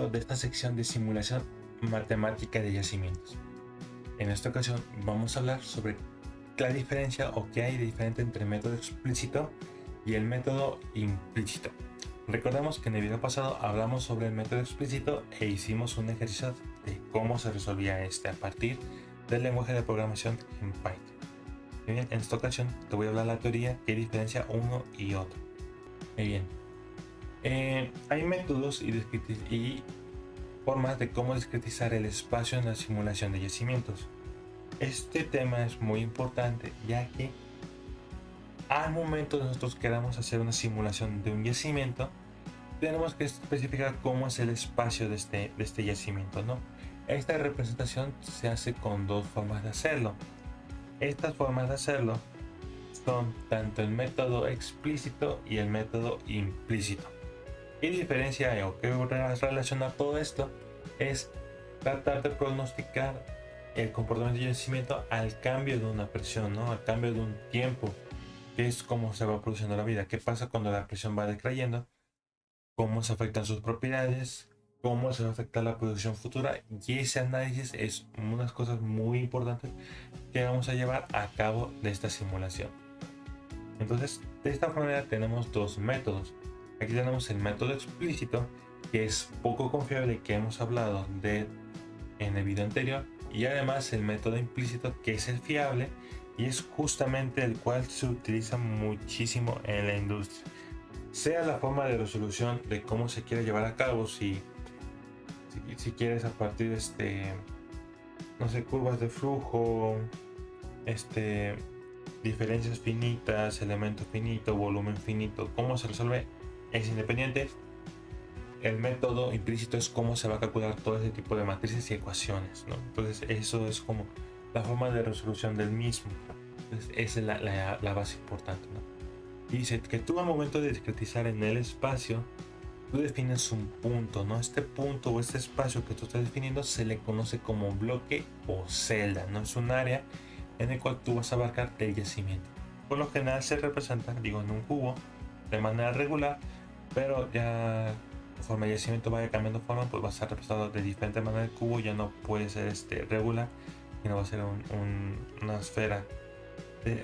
video de esta sección de simulación matemática de yacimientos. En esta ocasión vamos a hablar sobre la diferencia o qué hay de diferente entre el método explícito y el método implícito. Recordemos que en el video pasado hablamos sobre el método explícito e hicimos un ejercicio de cómo se resolvía este a partir del lenguaje de programación en Python. Muy bien, en esta ocasión te voy a hablar de la teoría que diferencia uno y otro. Muy bien. Hay métodos y formas de cómo discretizar el espacio en la simulación de yacimientos. Este tema es muy importante ya que al momento de nosotros queramos hacer una simulación de un yacimiento, tenemos que especificar cómo es el espacio de este yacimiento, ¿no? Esta representación se hace con dos formas de hacerlo. Estas formas de hacerlo son tanto el método explícito y el método implícito. ¿Qué diferencia o qué relaciona todo esto? Es tratar de pronosticar el comportamiento de yacimiento al cambio de una presión, ¿no? Al cambio de un tiempo, que es cómo se va produciendo la vida. ¿Qué pasa cuando la presión va decreyendo? ¿Cómo se afectan sus propiedades? ¿Cómo se va a afectar la producción futura? Y ese análisis es unas cosas muy importantes que vamos a llevar a cabo de esta simulación. Entonces, de esta manera tenemos dos métodos. Aquí tenemos el método explícito, que es poco confiable, que hemos hablado de en el video anterior, y además el método implícito, que es el fiable y es justamente el cual se utiliza muchísimo en la industria. Sea la forma de resolución de cómo se quiere llevar a cabo, si quieres a partir de no sé, curvas de flujo, diferencias finitas, elemento finito, volumen finito, cómo se resuelve es independiente. El método implícito es cómo se va a calcular todo ese tipo de matrices y ecuaciones, ¿no? Entonces eso es como la forma de resolución del mismo. Entonces esa es la base importante, ¿no? Dice que tú al momento de discretizar en el espacio, tú defines un punto, ¿no? Este punto o este espacio que tú estás definiendo se le conoce como bloque o celda, ¿no? Es un área en el cual tú vas a abarcar el yacimiento. Por lo general se representa, en un cubo de manera regular, pero ya conforme el yacimiento vaya cambiando forma, pues va a ser representado de diferente manera. El cubo ya no puede ser regular, sino va a ser una esfera,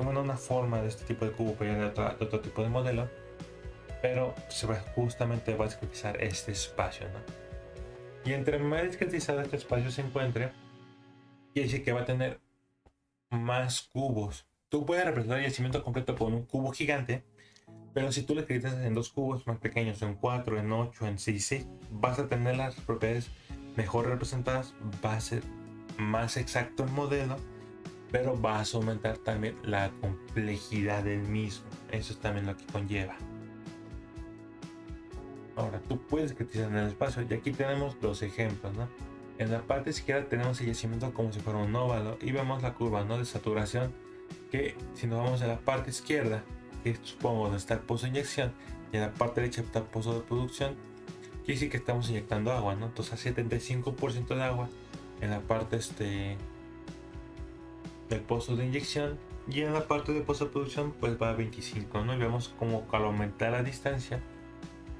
una forma de este tipo de cubo, pero ya de otro tipo de modelo, pero justamente va a discretizar este espacio, ¿no? Y entre más discretizado este espacio se encuentre, quiere decir que va a tener más cubos. Tú puedes representar el yacimiento completo con un cubo gigante, pero si tú lo discretizas en dos cubos más pequeños, en 4, en 8, en 6, vas a tener las propiedades mejor representadas, va a ser más exacto el modelo, pero vas a aumentar también la complejidad del mismo. Eso es también lo que conlleva. Ahora, tú puedes discretizar en el espacio y aquí tenemos dos ejemplos, ¿no? En la parte izquierda tenemos el yacimiento como si fuera un óvalo y vemos la curva, ¿no?, de saturación, que si nos vamos a la parte izquierda, que supongo donde está el pozo de inyección, y en la parte derecha está el pozo de producción, quiere decir que estamos inyectando agua, ¿no? Entonces a 75% de agua en la parte del pozo de inyección, y en la parte de pozo de producción pues va a 25, ¿no? Y vemos como al aumentar la distancia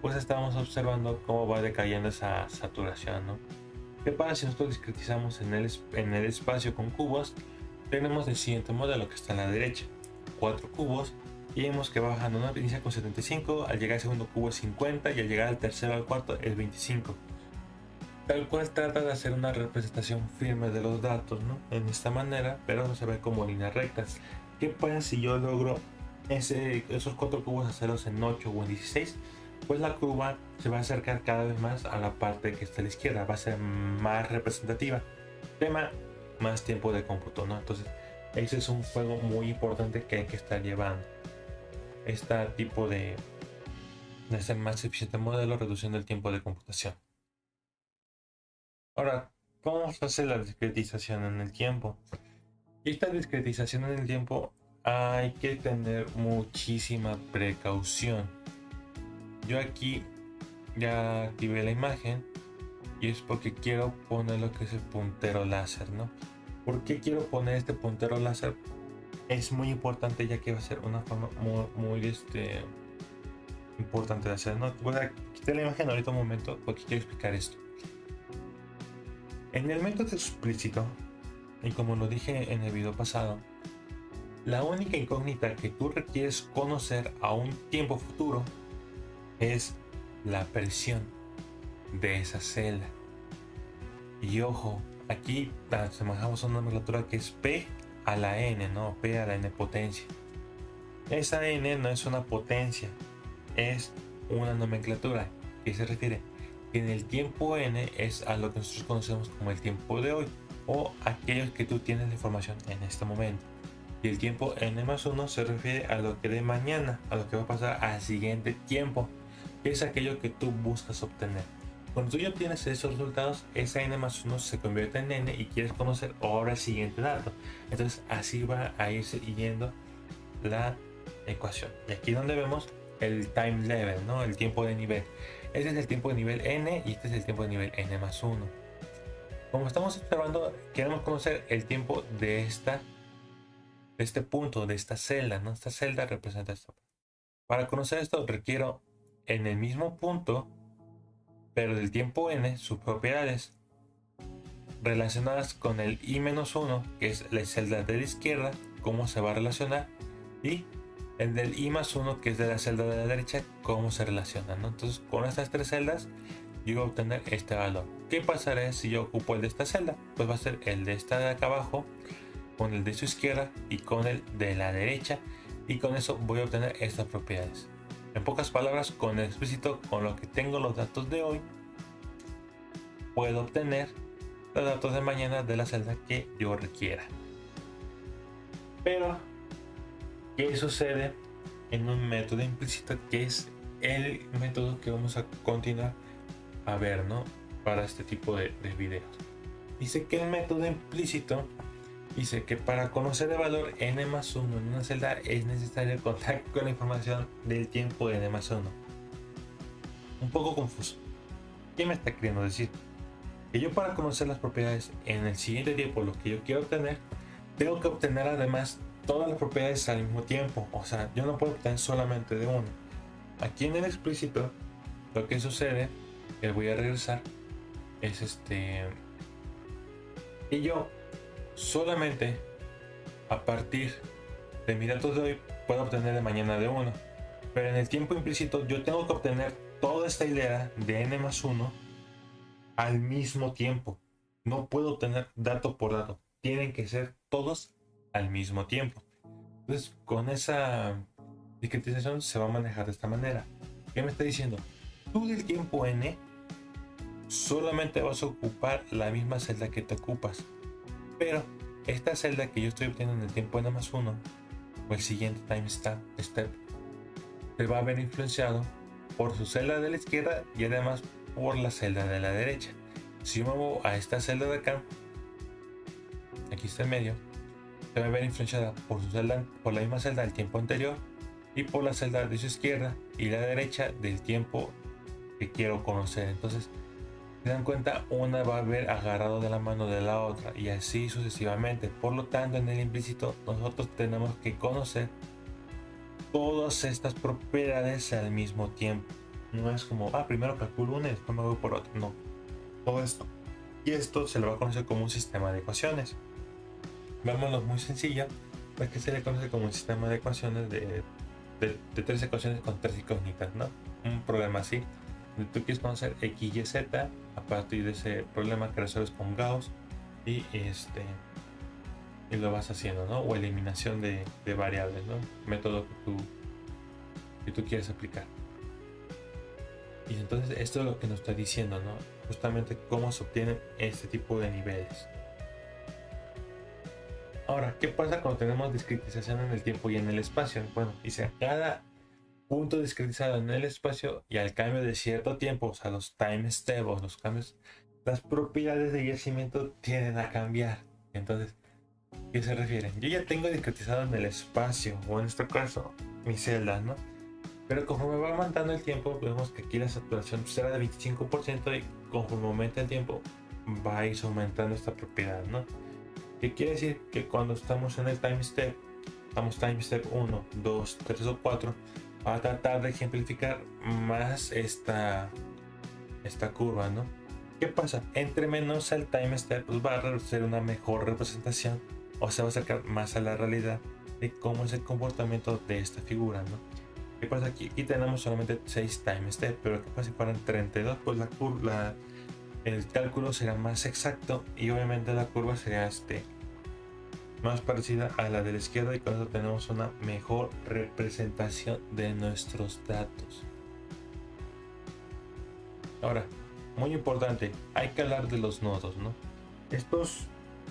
pues estamos observando cómo va decayendo esa saturación, ¿no? ¿Qué pasa si nosotros discretizamos en el espacio con cubos? Tenemos el siguiente modelo que está a la derecha, 4 cubos, y vemos que va bajando, ¿no? Inicia con 75, al llegar al segundo cubo es 50 y al llegar al tercero al cuarto es 25. Tal cual trata de hacer una representación firme de los datos, ¿no? En esta manera, pero no se ve como líneas rectas. ¿Qué pasa si yo logro esos 4 cubos hacerlos en 8 o en 16? Pues la curva se va a acercar cada vez más a la parte que está a la izquierda, va a ser más representativa. Tema, más tiempo de cómputo, ¿no? Entonces, ese es un juego muy importante que hay que estar llevando. Este tipo de ser más eficiente el modelo, reduciendo el tiempo de computación. Ahora, ¿cómo se hace la discretización en el tiempo? Esta discretización en el tiempo hay que tener muchísima precaución. Yo aquí ya activé la imagen y es porque quiero poner lo que es el puntero láser, ¿no? ¿Por qué quiero poner este puntero láser? Es muy importante, ya que va a ser una forma muy importante de hacer, ¿no? Voy a quitar la imagen ahorita un momento porque quiero explicar esto. En el método explícito, y como lo dije en el video pasado, la única incógnita que tú requieres conocer a un tiempo futuro es la presión de esa celda. Y ojo, aquí manejamos una nomenclatura que es P a la N, ¿no? P a la N potencia. Esa N no es una potencia, es una nomenclatura que se refiere que en el tiempo N es a lo que nosotros conocemos como el tiempo de hoy o aquellos que tú tienes la información en este momento. Y el tiempo n+1 se refiere a lo que de mañana, a lo que va a pasar al siguiente tiempo, que es aquello que tú buscas obtener. Cuando tú ya obtienes esos resultados, esa n+1 se convierte en n y quieres conocer ahora el siguiente dato. Entonces así va a irse yendo la ecuación. Y aquí donde vemos el time level, ¿no? El tiempo de nivel. Este es el tiempo de nivel n y este es el tiempo de nivel n+1. Como estamos observando, queremos conocer el tiempo de este punto, de esta celda, ¿no? Esta celda representa esto. Para conocer esto requiero en el mismo punto, pero del tiempo n, sus propiedades relacionadas con el i-1, que es la celda de la izquierda, cómo se va a relacionar, y el del i+1, que es de la celda de la derecha, cómo se relaciona, ¿no? Entonces con estas tres celdas yo voy a obtener este valor. ¿Qué pasará si yo ocupo el de esta celda? Pues va a ser el de esta de acá abajo con el de su izquierda y con el de la derecha, y con eso voy a obtener estas propiedades. En pocas palabras, con el explícito, con lo que tengo los datos de hoy, puedo obtener los datos de mañana de la celda que yo requiera. Pero ¿qué sucede en un método implícito, que es el método que vamos a continuar a ver, ¿no? Para este tipo de videos? Dice que el método implícito dice que para conocer el valor n+1 en una celda es necesario contar con la información del tiempo de n+1. Un poco confuso. ¿Qué me está queriendo decir? Que yo, para conocer las propiedades en el siguiente tiempo, lo que yo quiero obtener, tengo que obtener además todas las propiedades al mismo tiempo. O sea, yo no puedo obtener solamente de uno. Aquí en el explícito, lo que sucede, que voy a regresar, es que yo solamente a partir de mis datos de hoy puedo obtener de mañana de 1, pero en el tiempo implícito yo tengo que obtener toda esta hilera de n+1 al mismo tiempo. No puedo obtener dato por dato, tienen que ser todos al mismo tiempo. Entonces con esa discretización se va a manejar de esta manera. ¿Qué me está diciendo? Tú del tiempo n solamente vas a ocupar la misma celda que te ocupas, pero esta celda que yo estoy obteniendo en el tiempo n+1 o el siguiente time step se va a ver influenciado por su celda de la izquierda y además por la celda de la derecha. Si yo me muevo a esta celda de acá, aquí está en medio, se va a ver influenciada por su celda, por la misma celda del tiempo anterior y por la celda de su izquierda y la derecha del tiempo que quiero conocer. Entonces, se dan cuenta, una va a haber agarrado de la mano de la otra y así sucesivamente. Por lo tanto, en el implícito nosotros tenemos que conocer todas estas propiedades al mismo tiempo. No es como, primero calculo una y después me voy por otra. No, todo esto. Y esto se le va a conocer como un sistema de ecuaciones. Vámonos muy sencilla, pues que se le conoce como un sistema de ecuaciones de tres ecuaciones con tres incógnitas, ¿no? Un problema así. Tú quieres conocer x, y, z a partir de ese problema que resuelves con Gauss y lo vas haciendo, ¿no? O eliminación de variables, ¿no? Método que tú quieres aplicar. Y entonces esto es lo que nos está diciendo, ¿no? Justamente cómo se obtienen este tipo de niveles. Ahora, ¿qué pasa cuando tenemos discretización en el tiempo y en el espacio? Bueno, dice, cada punto discretizado en el espacio y al cambio de cierto tiempo, o sea, los time steps, los cambios, las propiedades de yacimiento tienden a cambiar. Entonces, ¿qué se refiere? Yo ya tengo discretizado en el espacio, o en este caso, mis celdas, ¿no? Pero conforme va aumentando el tiempo, vemos que aquí la saturación será de 25% y conforme aumenta el tiempo, va a ir aumentando esta propiedad, ¿no? ¿Qué quiere decir? Que cuando estamos en el time step, estamos time step 1, 2, 3 o 4, va a tratar de ejemplificar más esta curva, ¿no? ¿Qué pasa? Entre menos el time step, pues va a ser una mejor representación o se va a acercar más a la realidad de cómo es el comportamiento de esta figura, ¿no? ¿Qué pasa aquí? Aquí tenemos solamente 6 time steps, pero ¿qué pasa si fueran 32? Pues el cálculo será más exacto y obviamente la curva sería más parecida a la de la izquierda, y con eso tenemos una mejor representación de nuestros datos. Ahora, muy importante, hay que hablar de los nodos, ¿no? Estos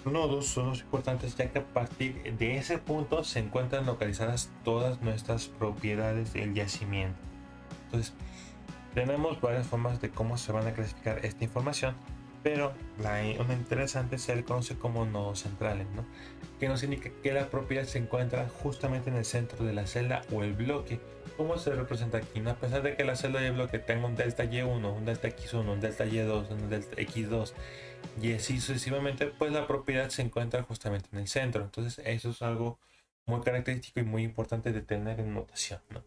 nodos son los importantes, ya que a partir de ese punto se encuentran localizadas todas nuestras propiedades del yacimiento. Entonces, tenemos varias formas de cómo se van a clasificar esta información, pero una interesante se le conoce como nodos centrales, ¿no? Que nos indica que la propiedad se encuentra justamente en el centro de la celda o el bloque. ¿Cómo se representa aquí? A pesar de que la celda y el bloque tenga un delta Y1, un delta X1, un delta Y2, un delta X2 y así sucesivamente, pues la propiedad se encuentra justamente en el centro. Entonces eso es algo muy característico y muy importante de tener en notación, ¿no?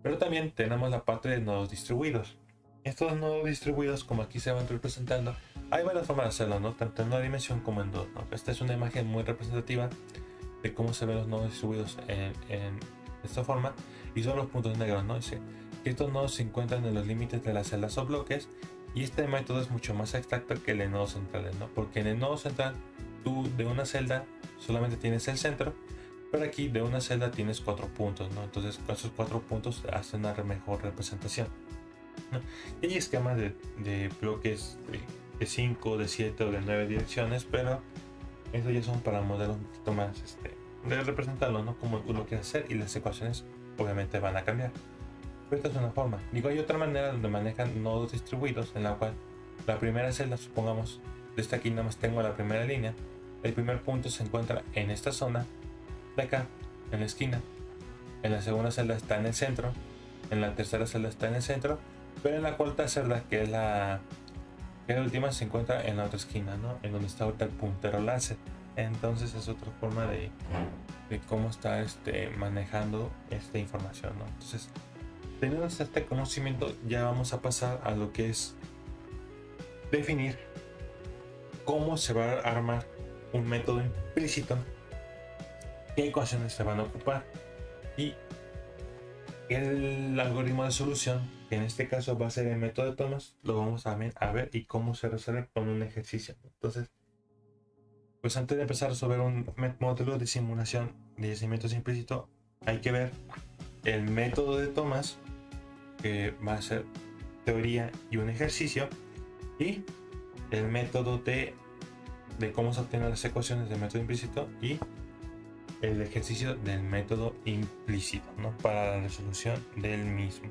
Pero también tenemos la parte de nodos distribuidos. Estos nodos distribuidos, como aquí se van representando, hay varias formas de hacerlo, ¿no? Tanto en una dimensión como en dos, ¿no? Esta es una imagen muy representativa de cómo se ven los nodos distribuidos en esta forma, y son los puntos negros, ¿no? Dice que estos nodos se encuentran en los límites de las celdas o bloques, y este método es mucho más exacto que el de nodos centrales, ¿no? Porque en el nodo central tú de una celda solamente tienes el centro, pero aquí de una celda tienes 4 puntos, ¿no? Entonces con esos 4 puntos hacen una mejor representación, ¿no? Y hay esquemas de bloques de 5, de 7 o de 9 direcciones, pero eso ya son para modelos un poquito más de representarlo, ¿no? Como tú lo quieras hacer, y las ecuaciones obviamente van a cambiar. Pero esta es una forma. Digo, hay otra manera donde manejan nodos distribuidos, en la cual la primera celda, supongamos, desde aquí nada más tengo la primera línea, el primer punto se encuentra en esta zona de acá, en la esquina. En la segunda celda está en el centro, en la tercera celda está en el centro, pero en la cuarta celda, que es la última, se encuentra en la otra esquina, ¿no? En donde está ahorita el puntero láser. Entonces es otra forma de cómo está manejando esta información, ¿no? Entonces, teniendo este conocimiento, ya vamos a pasar a lo que es definir cómo se va a armar un método implícito, qué ecuaciones se van a ocupar y el algoritmo de solución, que en este caso va a ser el método de Thomas, lo vamos a ver y cómo se resuelve con un ejercicio. Entonces, pues antes de empezar sobre un módulo de simulación de yacimientos implícito, hay que ver el método de Thomas, que va a ser teoría y un ejercicio, y el método de cómo se obtienen las ecuaciones del método implícito y el ejercicio del método implícito, ¿no? Para la resolución del mismo.